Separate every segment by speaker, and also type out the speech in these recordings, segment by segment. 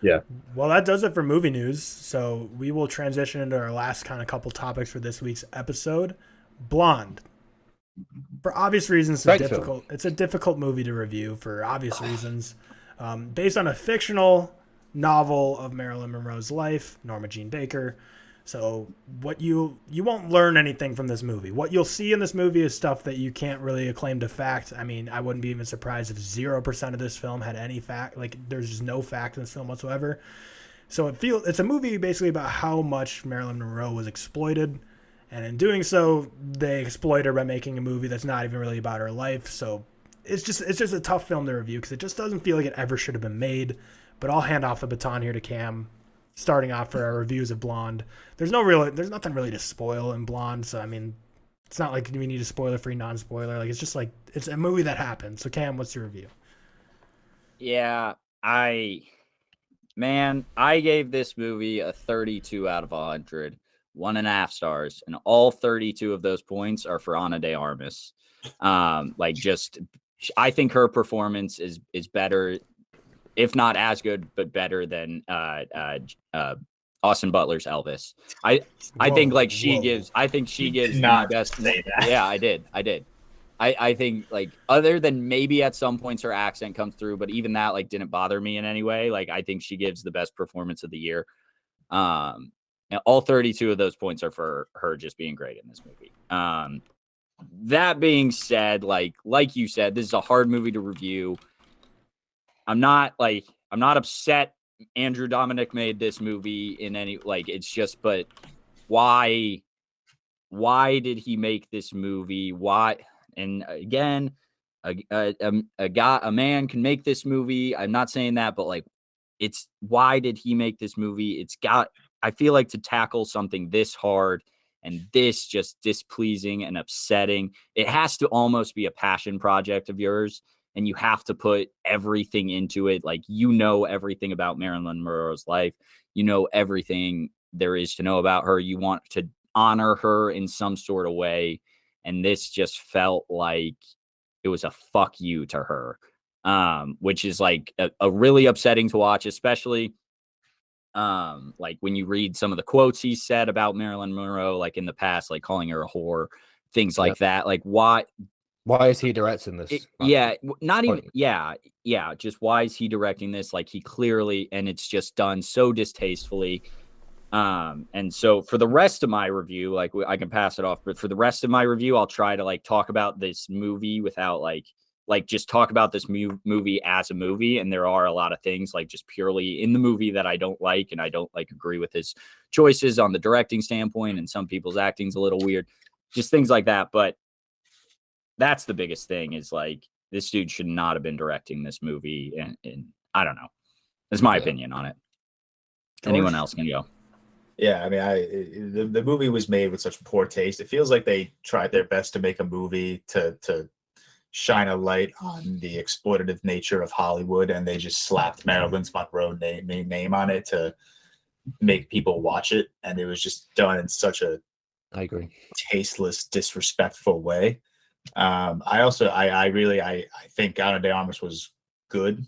Speaker 1: Yeah.
Speaker 2: Well, that does it for movie news. So we will transition into our last kind of couple topics for this week's episode. Blonde. For obvious reasons,
Speaker 1: Great film.
Speaker 2: it's a difficult movie to review for obvious reasons. Based on a fictional novel of Marilyn Monroe's life, Norma Jean Baker. So what you won't learn anything from this movie. What you'll see in this movie is stuff that you can't really acclaim to fact. I mean, I wouldn't be even surprised if 0% of this film had any fact. Like there's just no fact in this film whatsoever. So it's a movie basically about how much Marilyn Monroe was exploited, and in doing so, they exploit her by making a movie that's not even really about her life. So it's just a tough film to review because it just doesn't feel like it ever should have been made. But I'll hand off the baton here to Cam, starting off for our reviews of Blonde. There's nothing really to spoil in Blonde. So I mean, it's not like we need a spoiler-free, non-spoiler. Like it's just like it's a movie that happened. So Cam, what's your review?
Speaker 3: Yeah, I gave this movie a 32 out of 100, 1.5 stars, and all 32 of those points are for Ana de Armas. I think her performance is better, if not as good, but better than Austin Butler's Elvis. I think like she
Speaker 2: Whoa.
Speaker 3: gives. I think she gives the
Speaker 4: Not
Speaker 3: best.
Speaker 4: say that.
Speaker 3: Yeah, I did. I think like other than maybe at some points her accent comes through, but even that like didn't bother me in any way. Like I think she gives the best performance of the year. And all 32 of those points are for her just being great in this movie. That being said, like you said, this is a hard movie to review. I'm not upset Andrew Dominic made this movie in any like it's just but why did he make this movie? Why? And again, a man can make this movie. I'm not saying that, but like, it's why did he make this movie? I feel like to tackle something this hard and this just displeasing and upsetting, it has to almost be a passion project of yours. And you have to put everything into it. Like, everything about Marilyn Monroe's life. You know everything there is to know about her. You want to honor her in some sort of way. And this just felt like it was a fuck you to her, which is like a really upsetting to watch, especially like when you read some of the quotes he said about Marilyn Monroe, like in the past, like calling her a whore, things like that. Like
Speaker 1: Why is he directing this?
Speaker 3: Not even, just why is he directing this? Like he clearly, and it's just done so distastefully. And so for the rest of my review, like I can pass it off, but for the rest of my review, I'll try to like talk about this movie without like just talk about this movie as a movie. And there are a lot of things like just purely in the movie that I don't like, and I don't like agree with his choices on the directing standpoint, and some people's acting's a little weird, just things like that. But that's the biggest thing is like this dude should not have been directing this movie, and I don't know. That's my opinion on it.
Speaker 2: George?
Speaker 3: Anyone else can go.
Speaker 4: Yeah, I mean, the movie was made with such poor taste. It feels like they tried their best to make a movie to shine a light on the exploitative nature of Hollywood, and they just slapped Marilyn Monroe name on it to make people watch it, and it was just done in such a
Speaker 1: I agree.
Speaker 4: tasteless, disrespectful way. I think Ana de Armas was good.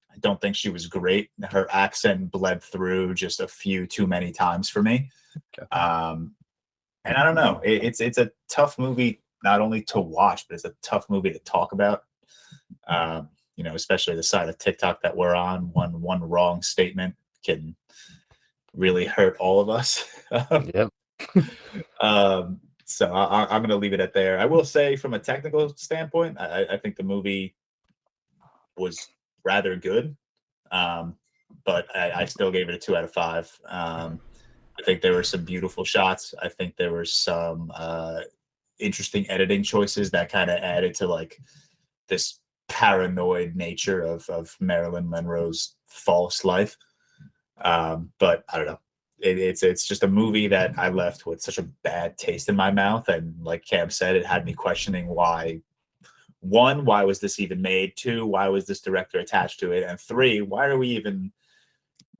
Speaker 4: I don't think she was great. Her accent bled through just a few too many times for me.
Speaker 1: Okay.
Speaker 4: And I don't know. It's a tough movie not only to watch, but it's a tough movie to talk about. Especially the side of TikTok that we're on. One wrong statement can really hurt all of us.
Speaker 1: Yep.
Speaker 4: So I'm going to leave it at there. I will say, from a technical standpoint, I think the movie was rather good, but I still gave it a 2 out of 5. I think there were some beautiful shots. I think there were some interesting editing choices that kind of added to like this paranoid nature of Marilyn Monroe's false life. But I don't know. It's just a movie that I left with such a bad taste in my mouth, and like Cam said, it had me questioning why. One, why was this even made? Two, why was this director attached to it? And three, why are we even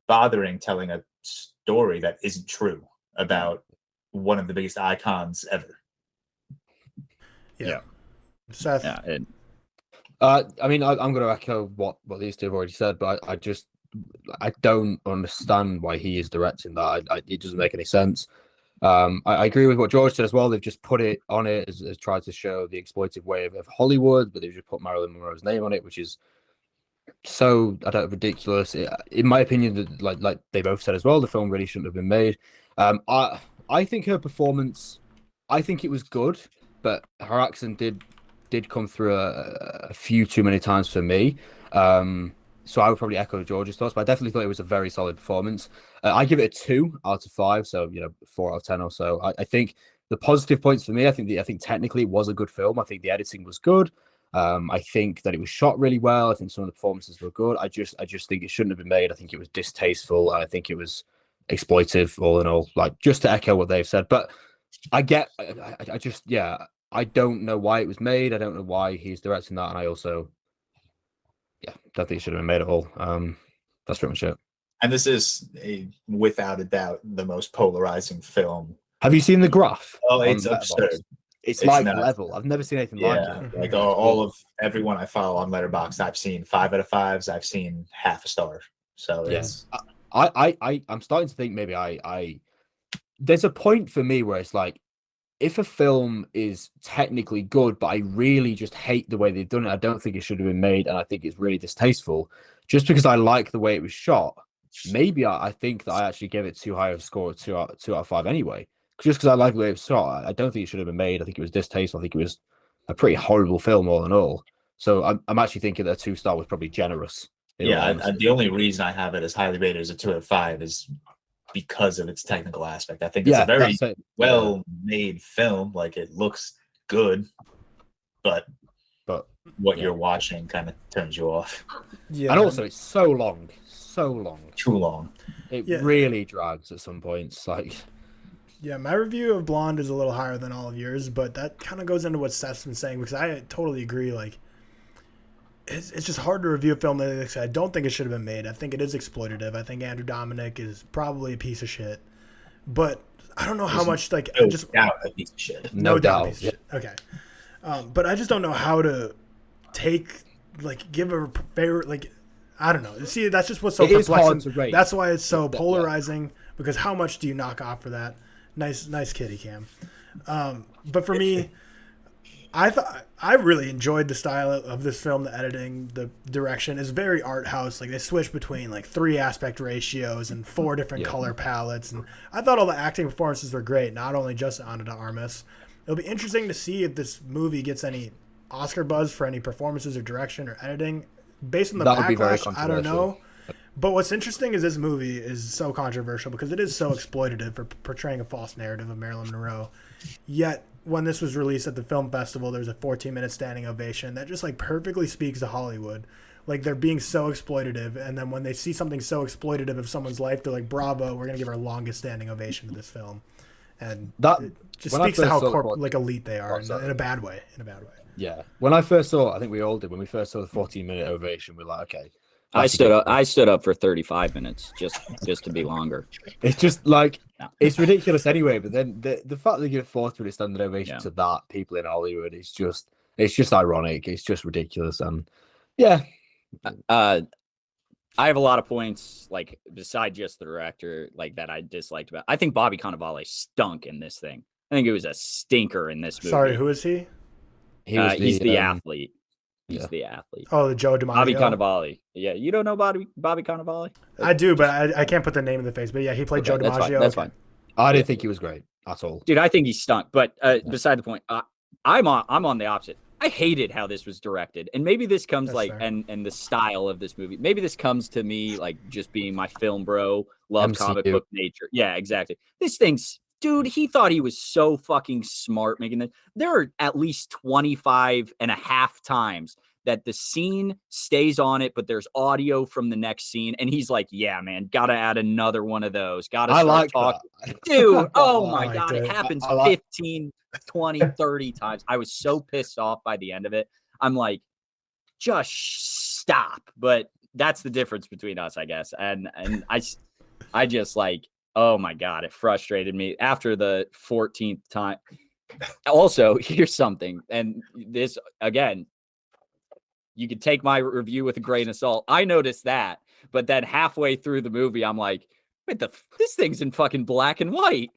Speaker 4: bothering telling a story that isn't true about one of the biggest icons ever?
Speaker 2: Yeah. Seth?
Speaker 3: Yeah.
Speaker 1: I mean, I'm going to echo what these two have already said, but I just I don't understand why he is directing that. It doesn't make any sense. I agree with what George said as well. They've just put it on it as tried to show the exploitive way of Hollywood, but they've just put Marilyn Monroe's name on it, which is so ridiculous. In my opinion, like they both said as well, the film really shouldn't have been made. I think her performance, I think it was good, but her accent did come through a few too many times for me. So I would probably echo George's thoughts, but I definitely thought it was a very solid performance. I give it a 2 out of 5, so 4 out of 10 or so. I think the positive points for me, I think technically it was a good film. I think the editing was good. I think that it was shot really well. I think some of the performances were good. I just think it shouldn't have been made. I think it was distasteful. I think it was exploitive, all in all. Like, just to echo what they've said, but I don't know why it was made. I don't know why he's directing that, and I also, don't think it should have been made at all. That's pretty much it.
Speaker 4: And this is without a doubt the most polarizing film.
Speaker 1: Have you seen the graph?
Speaker 4: Oh, it's absurd.
Speaker 1: It's like
Speaker 4: nuts.
Speaker 1: level. I've never seen anything like it.
Speaker 4: Like all of everyone I follow on Letterboxd, I've seen 5 out of 5s. I've seen half a star. So it's.
Speaker 1: I'm starting to think maybe there's a point for me where it's like, if a film is technically good, but I really just hate the way they've done it, I don't think it should have been made, and I think it's really distasteful. Just because I like the way it was shot, maybe I think that I actually gave it too high of a score, 2 out of 5 anyway. Just because I like the way it was shot, I don't think it should have been made. I think it was distasteful. I think it was a pretty horrible film all in all. So I'm actually thinking that a 2-star was probably generous.
Speaker 4: The only reason I have it as highly rated as a 2 out of 5 is because of its technical aspect. I think it's a very well-made film. Like, it looks good, but what you're watching kind of turns you off.
Speaker 2: Yeah,
Speaker 1: and also it's so long,
Speaker 4: too long.
Speaker 1: It really drags at some points. Like,
Speaker 2: my review of Blonde is a little higher than all of yours, but that kind of goes into what Seth's been saying, because I totally agree. Like, it's just hard to review a film that I don't think it should have been made. I think it is exploitative. I think Andrew Dominic is probably a piece of shit. But I don't know how much, like,
Speaker 4: no doubt a piece of shit.
Speaker 2: No doubt. Piece of shit. Okay. But I just don't know how to give a favorite, like, I don't know. See, that's just what's so perplexing. That's why it's so polarizing, because how much do you knock off for that? Nice kitty cam. But for me, I really enjoyed the style of this film. The editing, the direction is very art house. Like, they switch between like 3 aspect ratios and 4 different color palettes. And I thought all the acting performances were great. Not only just Ana de Armas. It'll be interesting to see if this movie gets any Oscar buzz for any performances or direction or editing. Based on the backlash, I don't know. But what's interesting is this movie is so controversial because it is so exploitative for portraying a false narrative of Marilyn Monroe. Yet, when this was released at the film festival, there's a 14-minute standing ovation that just like perfectly speaks to Hollywood. Like, they're being so exploitative, and then when they see something so exploitative of someone's life, they're like, bravo, we're going to give our longest standing ovation to this film. And that just speaks to how elite they are in a bad way.
Speaker 1: Yeah. When I first saw, I think we all did, when we first saw the 14-minute ovation, we're like, okay.
Speaker 3: I stood up for 35 minutes just to be longer.
Speaker 1: It's just like, it's ridiculous anyway. But then the fact that they give 40-minute standing ovation to that, people in Hollywood, it's just ironic. It's just ridiculous. And
Speaker 3: I have a lot of points, like, beside just the director, like, that I disliked about. I think Bobby Cannavale stunk in this thing. I think it was a stinker in this movie.
Speaker 2: Sorry, who is he?
Speaker 3: He's the athlete. He's the athlete.
Speaker 2: Oh, the Joe DiMaggio.
Speaker 3: Bobby Cannavale. Yeah, you don't know Bobby Cannavale?
Speaker 2: I do, but I can't put the name in the face. But yeah, he played Joe DiMaggio.
Speaker 3: That's fine.
Speaker 1: I didn't think he was great at all.
Speaker 3: Dude, I think he stunk. But beside the point, I'm on the opposite. I hated how this was directed. And maybe this comes and the style of this movie. Maybe this comes to me like just being my film bro, love
Speaker 1: MCU.
Speaker 3: comic book nature. Yeah, exactly. This thing's, dude, he thought he was so fucking smart making this. There are at least 25 and a half times that the scene stays on it, but there's audio from the next scene. And he's like, yeah, man, got to add another one of those. Got to start talking. Dude, oh my God, it happens 15, 20, 30 times. I was so pissed off by the end of it. I'm like, just stop. But that's the difference between us, I guess. And I just like, oh my God, it frustrated me after the 14th time. Also, here's something. And this, again, you could take my review with a grain of salt. I noticed that, But then halfway through the movie, I'm like, wait, this thing's in fucking black and white.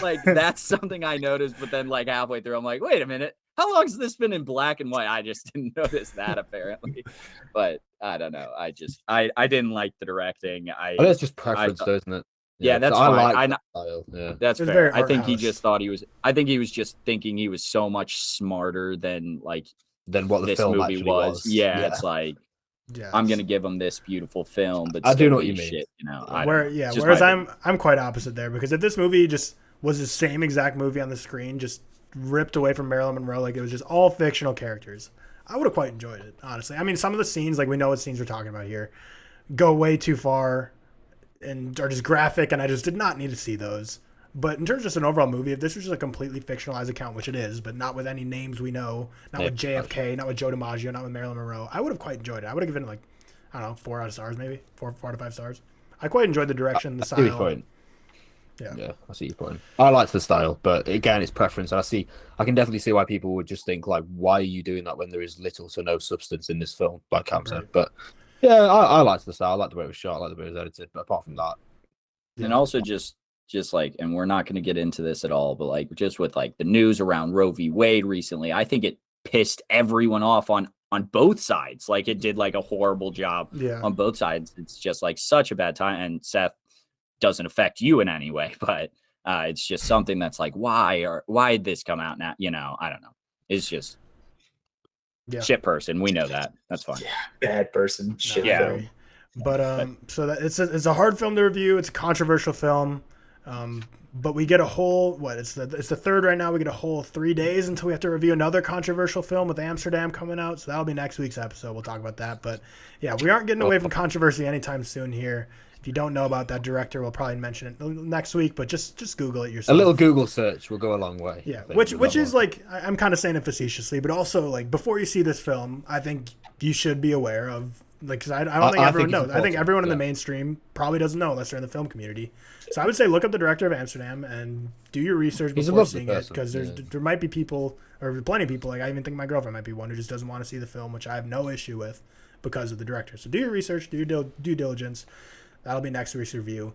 Speaker 3: Like that's something I noticed. But then like halfway through, I'm like, wait a minute, how long has this been in black and white? I just didn't notice that apparently. But I don't know. I didn't like the directing.
Speaker 1: It's just preference, though, isn't it?
Speaker 3: Yeah, that's
Speaker 1: I
Speaker 3: fine.
Speaker 1: like that style. Yeah,
Speaker 3: that's
Speaker 2: It's
Speaker 3: fair.
Speaker 2: very
Speaker 3: I think
Speaker 2: art
Speaker 3: he
Speaker 2: house.
Speaker 3: just thought he was. I think he was just thinking he was so much smarter than like
Speaker 1: than what the
Speaker 3: this
Speaker 1: film
Speaker 3: movie
Speaker 1: actually
Speaker 3: was. Yeah, it's like
Speaker 2: Yeah,
Speaker 3: I'm gonna give him this beautiful film, but
Speaker 1: I do
Speaker 3: still
Speaker 1: know what
Speaker 3: be
Speaker 1: you mean.
Speaker 3: shit, you know.
Speaker 2: Whereas I'm quite opposite there, because if this movie just was the same exact movie on the screen, just ripped away from Marilyn Monroe, like it was just all fictional characters, I would have quite enjoyed it, honestly. I mean, some of the scenes, like we know what scenes we're talking about here, go way too far and are just graphic, and I just did not need to see those. But in terms of just an overall movie, if this was just a completely fictionalized account, which it is, but not with any names we know, not with JFK, not with Joe DiMaggio, not with Marilyn Monroe, I would have quite enjoyed it. I would have given it like, I don't know, 4 out of stars maybe, 4 to 5 stars. I quite enjoyed the direction, the
Speaker 1: I see your
Speaker 2: style.
Speaker 1: point.
Speaker 2: Yeah,
Speaker 1: I see your point. I liked the style, but again, it's preference. I can definitely see why people would just think like, why are you doing that when there is little to no substance in this film, like Cam said. But yeah, I liked the style. I liked the way it was shot. I liked the way it was edited. But apart from that,
Speaker 3: and also just like, and we're not going to get into this at all, but like just with like the news around Roe v. Wade recently, I think it pissed everyone off on both sides. Like it did like a horrible job on both sides. It's just like such a bad time. And Seth, doesn't affect you in any way, but it's just something that's like, why did this come out now? You know, I don't know. It's just shit person. We know that. That's fine.
Speaker 4: Yeah, bad person. Shit film.
Speaker 2: But so that it's a hard film to review. It's a controversial film. But we get a whole it's the third right now. We get a whole 3 days until we have to review another controversial film with Amsterdam coming out. So that'll be next week's episode. We'll talk about that. But yeah, we aren't getting away from controversy anytime soon here. If you don't know about that director, we'll probably mention it next week. But just Google it yourself.
Speaker 1: a little Google search will go a long way.
Speaker 2: Yeah, which is like, I'm kind of saying it facetiously, but also like before you see this film, I think you should be aware of, like, because I don't think everyone knows. I think everyone in the mainstream probably doesn't know unless they're in the film community. So I would say look up the director of Amsterdam and do your research before seeing it, because there might be people, or plenty of people, like I even think my girlfriend might be one who just doesn't want to see the film, which I have no issue with because of the director. So do your research, do your due diligence. That'll be next week's review.